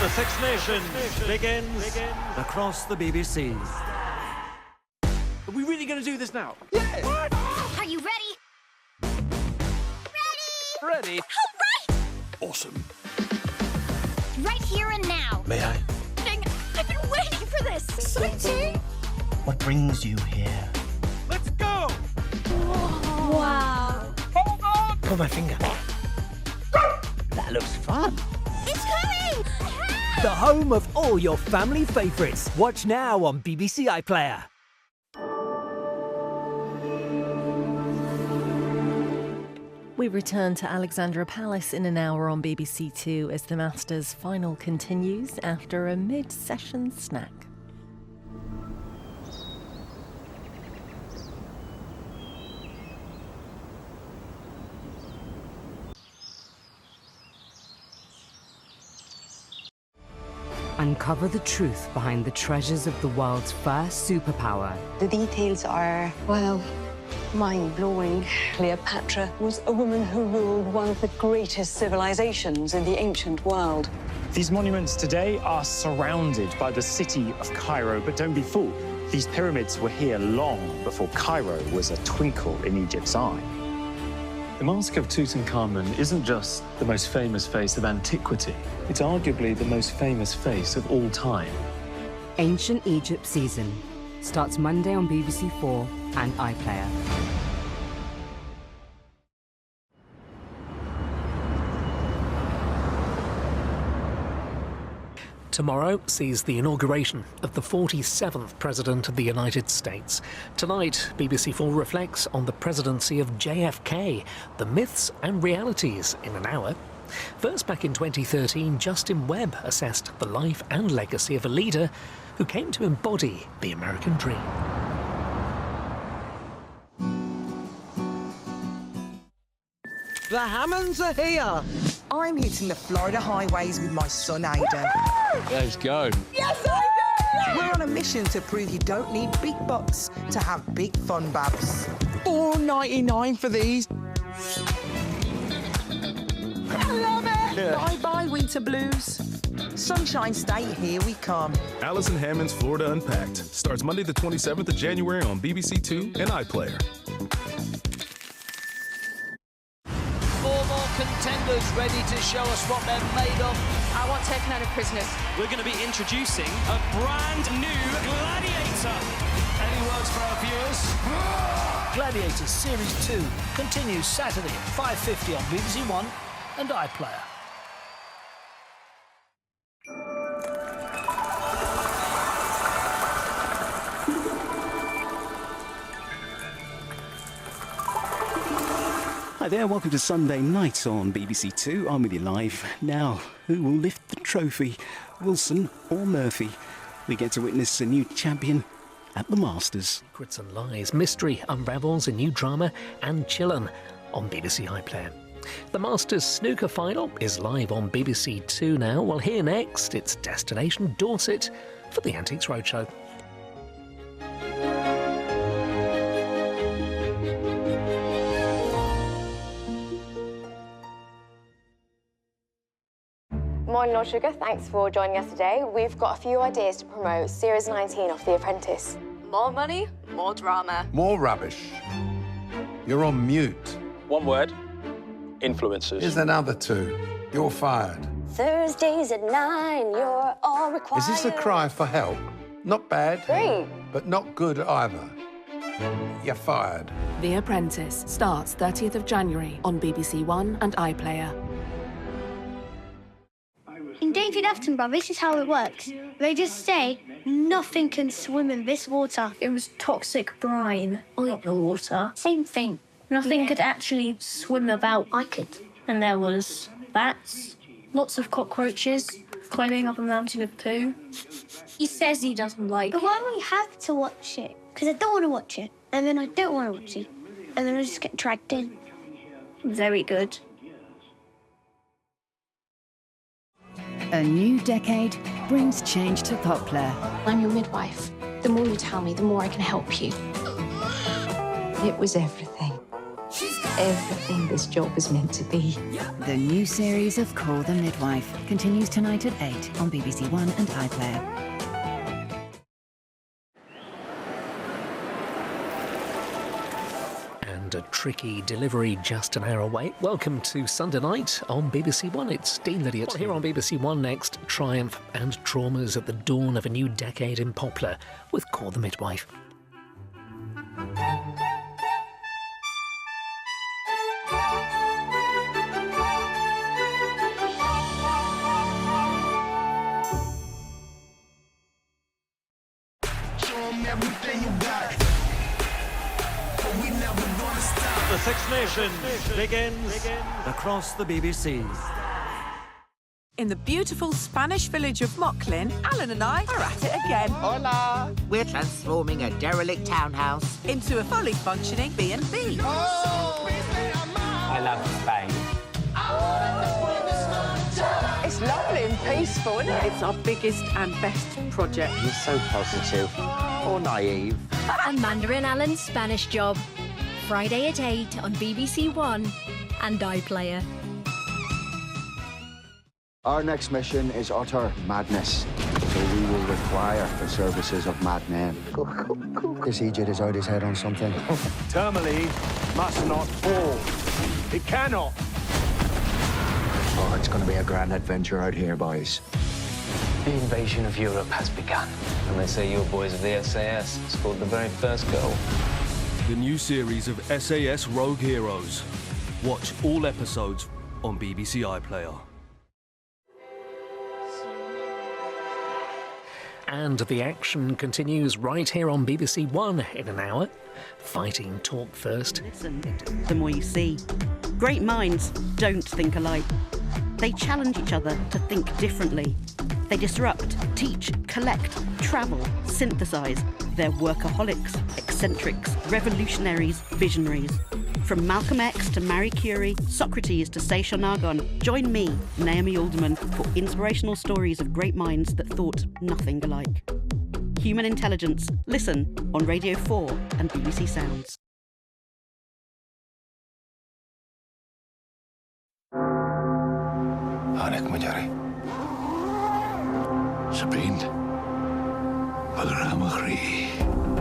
The Six Nations begins across the BBC. Are we really going to do this now? Yeah! What? Are you ready? Ready? All right! Awesome. Right here and now. May I? I've been waiting for this. Exciting. What brings you here? Let's go! Wow. Hold on! Pull my finger. That looks fun. It's coming! The home of all your family favourites. Watch now on BBC iPlayer. We return to Alexandra Palace in an hour on BBC Two as the Masters final continues after a mid-session snack. Uncover the truth behind the treasures of the world's first superpower. The details are, well, mind-blowing. Cleopatra was a woman who ruled one of the greatest civilizations in the ancient world. These monuments today are surrounded by the city of Cairo, but don't be fooled. These pyramids were here long before Cairo was a twinkle in Egypt's eye. The Mask of Tutankhamun isn't just the most famous face of antiquity. It's arguably the most famous face of all time. Ancient Egypt season starts Monday on BBC 4 and iPlayer. Tomorrow sees the inauguration of the 47th President of the United States. Tonight, BBC4 reflects on the presidency of JFK, the myths and realities in an hour. First, back in 2013, Justin Webb assessed the life and legacy of a leader who came to embody the American dream. The Hammonds are here. I'm hitting the Florida highways with my son, Aidan. Let's go. Yes, I do! We're on a mission to prove you don't need big bucks to have big fun, Babs. $4.99 for these. I love it! Yeah. Bye-bye, winter blues. Sunshine State, here we come. Alison Hammond's Florida Unpacked starts Monday the 27th of January on BBC Two and iPlayer. Contenders ready to show us what they're made of. I want taken out of prisoners. We're going to be introducing a brand new Gladiator. Any words for our viewers? Gladiators Series 2 continues Saturday at 5:50 on BBC One and iPlayer. Hi there, welcome to Sunday night on BBC Two. I'm with you live. Now, who will lift the trophy, Wilson or Murphy? We get to witness a new champion at the Masters. Secrets and Lies, mystery unravels a new drama and chillin' on BBC iPlayer. The Masters snooker final is live on BBC Two now, while here next it's Destination Dorset for the Antiques Roadshow. Morning, Lord Sugar. Thanks for joining us today. We've got a few ideas to promote Series 19 of The Apprentice. More money, more drama. More rubbish. You're on mute. One word. Influencers. Here's another two. You're fired. Thursdays at 9, you're all required. Is this a cry for help? Not bad. Great. But not good either. You're fired. The Apprentice starts 30th of January on BBC One and iPlayer. In David Attenborough, this is how it works. They just say, nothing can swim in this water. It was toxic brine. Like the water. Same thing. Nothing could actually swim about. I could. And there was bats, lots of cockroaches, climbing up a mountain of poo. He says he doesn't like it. But why do we have to watch it? Because I don't want to watch it. And then I don't want to watch it. And then I just get dragged in. Very good. A new decade brings change to Poplar. I'm your midwife. The more you tell me, the more I can help you. It was everything. She's got everything this job is meant to be. The new series of Call the Midwife continues tonight at 8 on BBC One and iPlayer. And a tricky delivery just an hour away. Welcome to Sunday night on BBC One. It's Dean Lydiot. Well, here on BBC One next, triumph and traumas at the dawn of a new decade in Poplar with Call the Midwife. The Six Nations begins across the BBC. In the beautiful Spanish village of Mocklin, Alan and I are at it again. Hola! We're transforming a derelict townhouse into a fully functioning B&B. I love Spain. It's lovely and peaceful, isn't it? It's our biggest and best project. You're so positive. Or naive. A Mandarin Alan's Spanish Job. Friday at 8 on BBC One and iPlayer. Our next mission is utter madness, so we will require the services of madmen. This Egypt is out his head on something. Termali must not fall. It cannot. Oh, it's going to be a grand adventure out here, boys. The invasion of Europe has begun. And they say your boys of the SAS scored the very first goal. The new series of SAS Rogue Heroes. Watch all episodes on BBC iPlayer. And the action continues right here on BBC One in an hour. Fighting talk first. Listen, the more you see. Great minds don't think alike. They challenge each other to think differently. They disrupt, teach, collect, travel, synthesize. They're workaholics, eccentrics, revolutionaries, visionaries. From Malcolm X to Marie Curie, Socrates to Seishon Argon, join me, Naomi Alderman, for inspirational stories of great minds that thought nothing alike. Human Intelligence. Listen on Radio 4 and BBC Sounds. Anek Majari. Sabine. Magramaghri.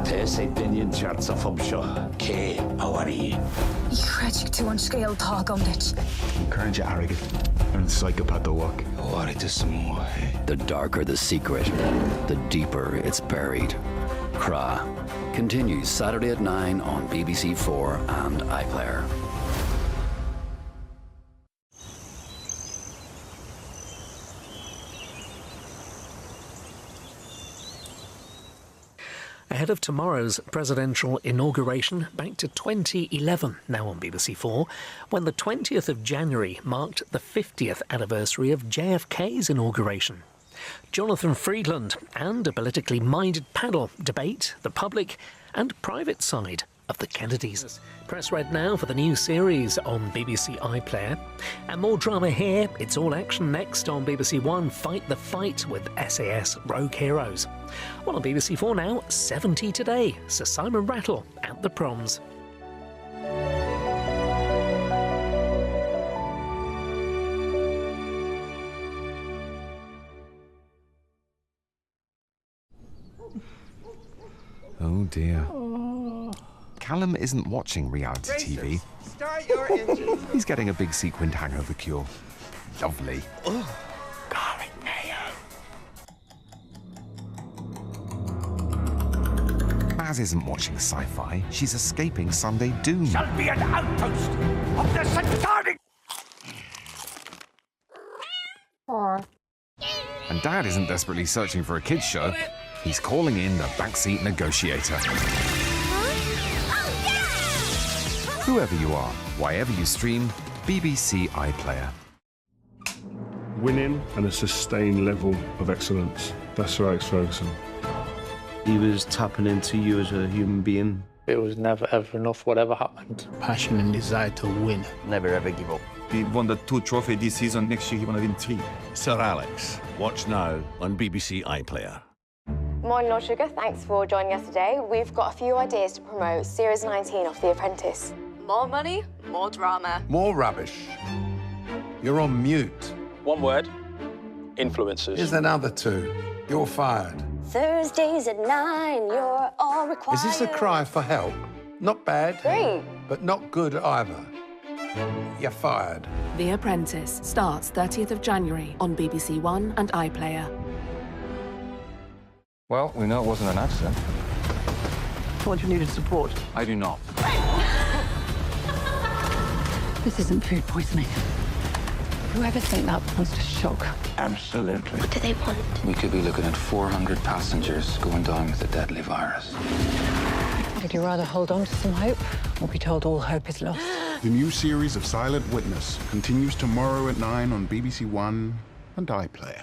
Tese dinian chartsa fobsho. Ke awari. Ichragic to on scale talk on it. Current arrogant and psychopath walk. The darker the secret, the deeper it's buried. Kra continues Saturday at 9 on BBC 4 and iPlayer. Ahead of tomorrow's presidential inauguration, back to 2011, now on BBC 4, when the 20th of January marked the 50th anniversary of JFK's inauguration. Jonathan Friedland and a politically minded panel debate the public and private side of the Kennedys. Press red now for the new series on BBC iPlayer. And more drama here. It's all action next on BBC One. Fight the Fight with SAS Rogue Heroes. Well, on BBC 4 now, 70 today. Sir Simon Rattle at the proms. Oh dear. Callum isn't watching reality TV. Start your engine. He's getting a big sequined hangover cure. Lovely. Garlic mayo. Maz isn't watching sci-fi. She's escaping Sunday doom. Shall be an outpost of the satanic. And Dad isn't desperately searching for a kids show. He's calling in the backseat negotiator. Whoever you are, wherever you stream, BBC iPlayer. Winning and a sustained level of excellence. That's Sir Alex Ferguson. He was tapping into you as a human being. It was never ever enough, whatever happened. Passion and desire to win. Never ever give up. He won the 2 trophies this season. Next year he won win 3. Sir Alex. Watch now on BBC iPlayer. Morning, Lord Sugar. Thanks for joining us today. We've got a few ideas to promote Series 19 of The Apprentice. More money, more drama. More rubbish. You're on mute. One word. Influencers. Here's another 2. You're fired. Thursdays at 9, you're all required. Is this a cry for help? Not bad. Great. But not good either. You're fired. The Apprentice starts 30th of January on BBC One and iPlayer. Well, we know it wasn't an accident. Thought you needed support. I do not. This isn't food poisoning. Whoever sent that wants to shock. Absolutely. What do they want? We could be looking at 400 passengers going down with the deadly virus. Would you rather hold on to some hope or be told all hope is lost? The new series of Silent Witness continues tomorrow at 9 on BBC One and iPlayer.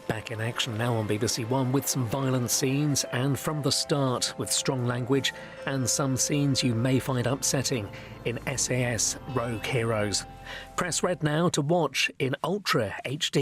Back in action now on BBC One with some violent scenes, and from the start with strong language and some scenes you may find upsetting in SAS Rogue Heroes. Press red now to watch in Ultra HD.